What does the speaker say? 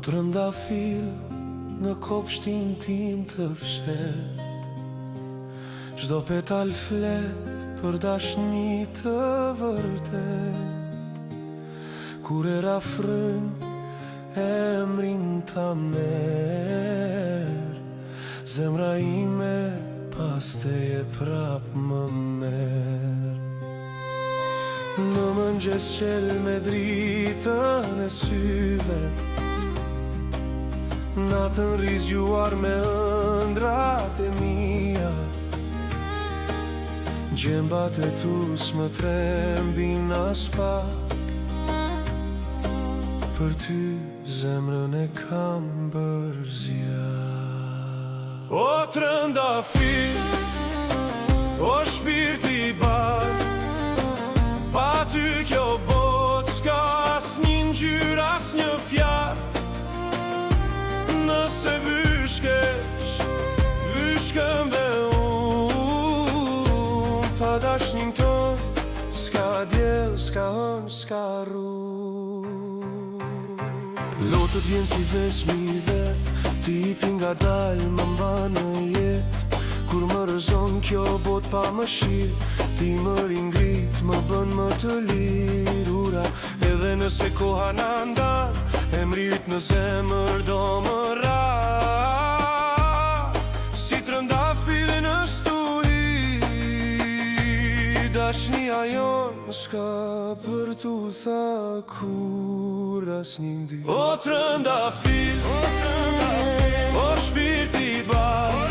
të rëndafil në kopshtin tim të fshet, çdo petal flet për dashni të vërtet. Kur era fryn emrin ta merr, zemra ime pas teje prap më merr. Në mëngjes qel me dritën e syve, natën rizgjuar me ëndrat e mia, gjembat e tus më trembin as pak, për ty zemrën e kam bërzja. O trëndafil, o shpirti i bar, pa ty kjo bot s'ka asnjë ngjyrë, asnjë fjalë. Nëse vyshkesh, vyshkëm dhe unë, pa dashnin ton, s'ka djel, s'ka hën, s'ka rru. Lotët vjen si vesmi dhe ti ipi nga dal më mba në jet. Kur më rëzon kjo bot pa më shirë, ti më ringrit, më bën më të lirura. Edhe nëse koha na ndan, emrit në zemër do më ra. Si trëndafil në stuhi, dashnia jon s'ka për t'u tha kur asnjë ndi. O trëndafil, o shpirti i bar,